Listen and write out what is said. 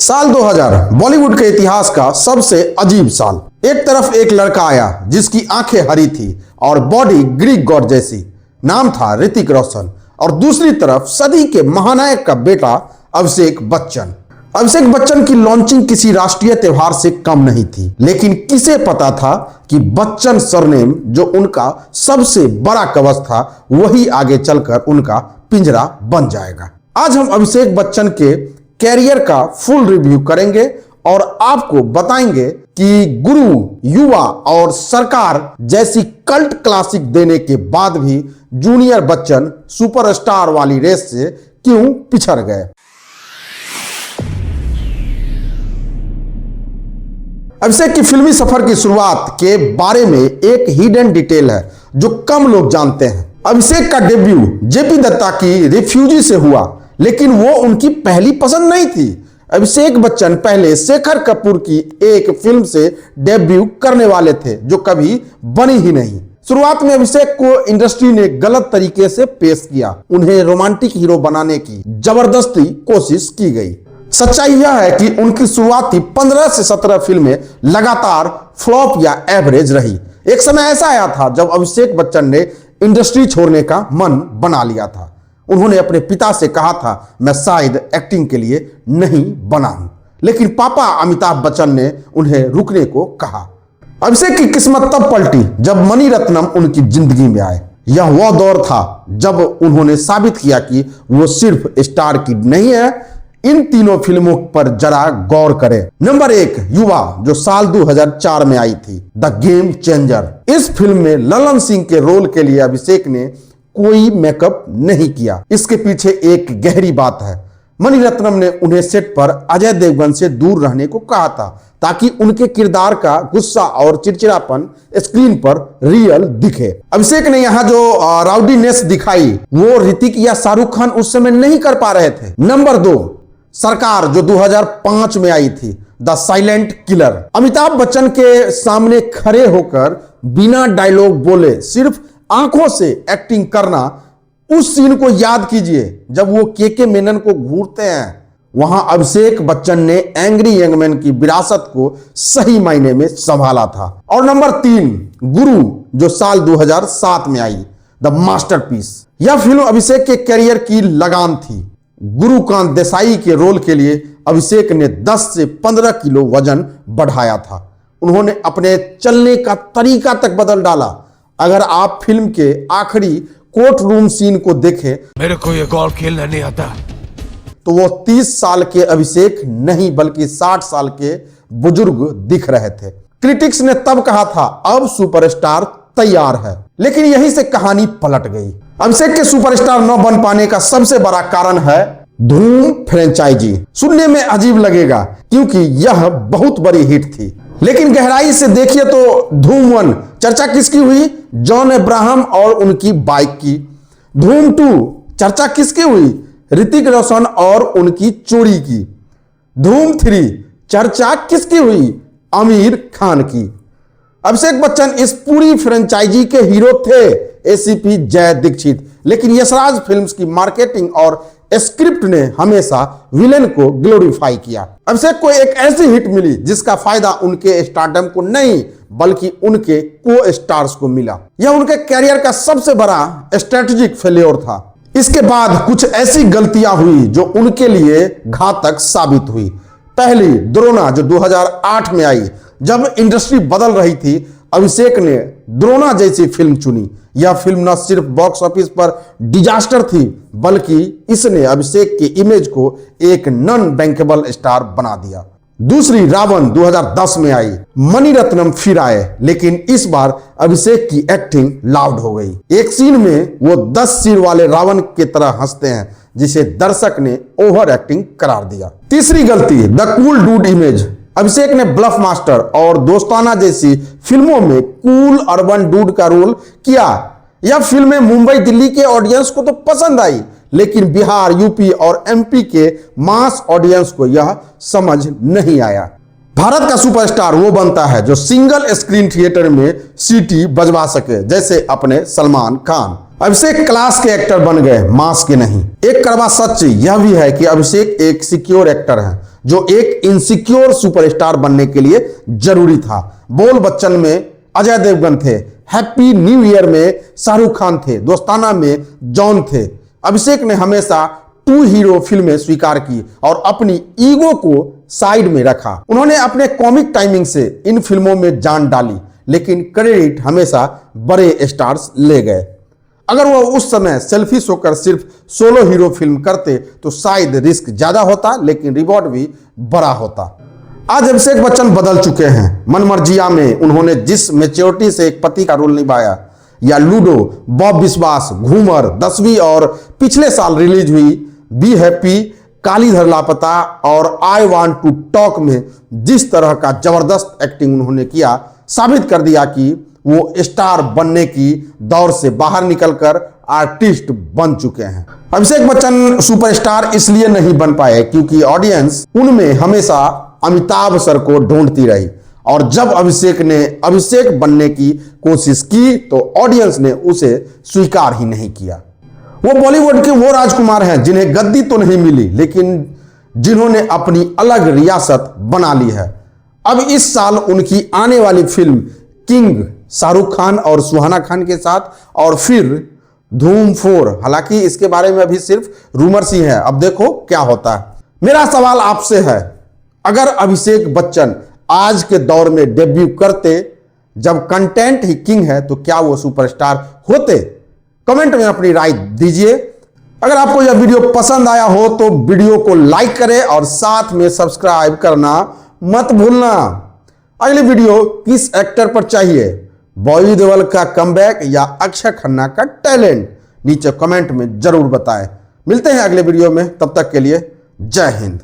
साल 2000 बॉलीवुड के इतिहास का सबसे अजीब साल। एक तरफ एक लड़का आया जिसकी आंखें हरी थी और बॉडी ग्रीक गॉड जैसी, नाम था ऋतिक रोशन, और दूसरी तरफ सदी के महानायक का बेटा अभिषेक बच्चन। अभिषेक बच्चन की लॉन्चिंग किसी राष्ट्रीय त्योहार से कम नहीं थी, लेकिन किसे पता था कि बच्चन सरनेम जो उनका सबसे बड़ा कवच था वही आगे चलकर उनका पिंजरा बन जाएगा। आज हम अभिषेक बच्चन के कैरियर का फुल रिव्यू करेंगे और आपको बताएंगे कि गुरु, युवा और सरकार जैसी कल्ट क्लासिक देने के बाद भी जूनियर बच्चन सुपरस्टार वाली रेस से क्यों पिछड़ गए। अभिषेक की फिल्मी सफर की शुरुआत के बारे में एक हिडन डिटेल है जो कम लोग जानते हैं। अभिषेक का डेब्यू जेपी दत्ता की रिफ्यूजी से हुआ, लेकिन वो उनकी पहली पसंद नहीं थी। अभिषेक बच्चन पहले शेखर कपूर की एक फिल्म से डेब्यू करने वाले थे जो कभी बनी ही नहीं। शुरुआत में अभिषेक को इंडस्ट्री ने गलत तरीके से पेश किया। उन्हें रोमांटिक हीरो बनाने की जबरदस्ती कोशिश की गई। सच्चाई यह है कि उनकी शुरुआती 15 से 17 फिल्में लगातार फ्लॉप या एवरेज रही। एक समय ऐसा आया था जब अभिषेक बच्चन ने इंडस्ट्री छोड़ने का मन बना लिया था। उन्होंने अपने पिता से कहा था, मैं शायद एक्टिंग के लिए नहीं बना हूं, लेकिन पापा अमिताभ बच्चन ने उन्हें रुकने को कहा। अभिषेक की किस्मत तब पलटी जब मणिरत्नम उनकी जिंदगी में आए। यह वह दौर था जब उन्होंने साबित किया कि वो सिर्फ स्टार की नहीं है। इन तीनों फिल्मों पर जरा गौर करें। नंबर 1, युवा, जो साल 2004 में आई थी, द गेम चेंजर। इस फिल्म में ललन सिंह के रोल के लिए अभिषेक ने कोई मेकअप नहीं किया। इसके पीछे एक गहरी बात है। मणिरत्नम ने उन्हें सेट पर अजय देवगन से दूर रहने को कहा था ताकि उनके किरदार का गुस्सा और चिड़चिड़ापन स्क्रीन पर रियल दिखे। अभिषेक ने यहाँ जो राउडीनेस दिखाई वो ऋतिक या शाहरुख खान उस समय नहीं कर पा रहे थे। नंबर 2, सरकार, जो 2005 में आई थी, the silent killer. Amitabh Bachchan के सामने खड़े होकर बिना डायलॉग बोले सिर्फ आंखों से एक्टिंग करना, उस सीन को याद कीजिए जब वो के मेनन को घूरते हैं। वहां अभिषेक बच्चन ने एंग्री यंग मैन की विरासत को सही मायने में संभाला था। और नंबर 3, गुरु, जो साल 2007 में आई, द मास्टरपीस। यह फिल्म अभिषेक के करियर की लगान थी। गुरुकांत देसाई के रोल के लिए अभिषेक ने 10 से 15 किलो वजन बढ़ाया था। उन्होंने अपने चलने का तरीका तक बदल डाला। अगर आप फिल्म के आखिरी कोर्ट रूम सीन को देखें, मेरे को ये गोल्फ खेलना नहीं आता, तो वो 30 साल के अभिषेक नहीं बल्कि 60 साल के बुजुर्ग दिख रहे थे। क्रिटिक्स ने तब कहा था अब सुपरस्टार तैयार है, लेकिन यहीं से कहानी पलट गई। अभिषेक के सुपरस्टार न बन पाने का सबसे बड़ा कारण है धूम फ्रेंचाइजी। सुनने में अजीब लगेगा क्योंकि यह बहुत बड़ी हिट थी, लेकिन गहराई से देखिए तो धूम 1 चर्चा किसकी हुई? जॉन अब्राहम और उनकी बाइक की। धूम 2 चर्चा किसकी हुई? ऋतिक रोशन और उनकी चोरी की। धूम 3 चर्चा किसकी हुई? आमिर खान की। अभिषेक बच्चन इस पूरी फ्रेंचाइजी के हीरो थे, एसीपी जय दीक्षित, लेकिन यशराज फिल्म्स की मार्केटिंग और स्क्रिप्ट ने हमेशा विलेन को ग्लोरीफाई किया। अभिषेक को एक ऐसी हिट मिली जिसका फायदा उनके स्टारडम को नहीं बल्कि उनके को स्टार्स को मिला। यह उनके कैरियर का सबसे बड़ा स्ट्रेटेजिक फेल्योर था। इसके बाद कुछ ऐसी गलतियां हुई जो उनके लिए घातक साबित हुई। पहली, द्रोणा, जो 2008 में आई। जब इंडस्ट्री बदल रही थी, अभिषेक ने द्रोणा जैसी फिल्म चुनी। यह फिल्म न सिर्फ बॉक्स ऑफिस पर डिजास्टर थी बल्कि इसने अभिषेक की इमेज को एक नॉन बैंकेबल स्टार बना दिया। दूसरी, रावण, 2010 में आई। मणिरत्नम फिर आए, लेकिन इस बार अभिषेक की एक्टिंग लाउड हो गई। एक सीन में वो 10 सिर वाले रावण की तरह हंसते हैं जिसे दर्शक ने ओवर एक्टिंग करार दिया। तीसरी गलती, द कूल डूड इमेज। अभिषेक ने ब्लफ मास्टर और दोस्ताना जैसी फिल्मों में कूल अर्बन डूड का रोल किया। यह फिल्में मुंबई दिल्ली के ऑडियंस को तो पसंद आई, लेकिन बिहार, यूपी और एमपी के मास ऑडियंस को यह समझ नहीं आया। भारत का सुपरस्टार वो बनता है जो सिंगल स्क्रीन थिएटर में सीटी बजवा सके, जैसे अपने सलमान खान। अभिषेक क्लास के एक्टर बन गए, मास के नहीं। एक कड़वा सच यह भी है कि अभिषेक एक सिक्योर एक्टर है। जो एक इनसिक्योर सुपरस्टार बनने के लिए जरूरी था। बोल बच्चन में अजय देवगन थे, हैप्पी न्यू ईयर में शाहरुख खान थे, दोस्ताना में जॉन थे। अभिषेक ने हमेशा टू हीरो फिल्में स्वीकार की और अपनी ईगो को साइड में रखा। उन्होंने अपने कॉमिक टाइमिंग से इन फिल्मों में जान डाली, लेकिन क्रेडिट हमेशा बड़े स्टार्स ले गए। अगर वो उस समय सेल्फिश होकर सिर्फ सोलो हीरो फिल्म करते तो शायद रिस्क ज्यादा होता, लेकिन रिवॉर्ड भी बड़ा होता। आज अभिषेक बच्चन बदल चुके हैं। मनमर्जिया में उन्होंने जिस मैच्योरिटी से एक पति का रोल निभाया, या लूडो, बॉब विश्वास, घूमर, 10वीं और पिछले साल रिलीज हुई बी हैप्पी, कालीधर लापता और आई वांट टू टॉक में जिस तरह का जबरदस्त एक्टिंग उन्होंने किया, साबित कर दिया कि वो स्टार बनने की दौर से बाहर निकलकर आर्टिस्ट बन चुके हैं। अभिषेक बच्चन सुपरस्टार इसलिए नहीं बन पाए क्योंकि ऑडियंस उनमें हमेशा अमिताभ सर को ढूंढती रही, और जब अभिषेक ने अभिषेक बनने की कोशिश की तो ऑडियंस ने उसे स्वीकार ही नहीं किया। वो बॉलीवुड के वो राजकुमार हैं जिन्हें गद्दी तो नहीं मिली, लेकिन जिन्होंने अपनी अलग रियासत बना ली है। अब इस साल उनकी आने वाली फिल्म किंग शाहरुख खान और सुहाना खान के साथ, और फिर धूम 4। हालांकि इसके बारे में अभी सिर्फ रूमर्स ही है, अब देखो क्या होता है। मेरा सवाल आपसे है, अगर अभिषेक बच्चन आज के दौर में डेब्यू करते, जब कंटेंट ही किंग है, तो क्या वो सुपरस्टार होते? कमेंट में अपनी राय दीजिए। अगर आपको यह वीडियो पसंद आया हो तो वीडियो को लाइक करें और साथ में सब्सक्राइब करना मत भूलना। अगली वीडियो किस एक्टर पर चाहिए, बॉबी देओल का कमबैक या अक्षय खन्ना का टैलेंट, नीचे कमेंट में जरूर बताएं। मिलते हैं अगले वीडियो में, तब तक के लिए जय हिंद।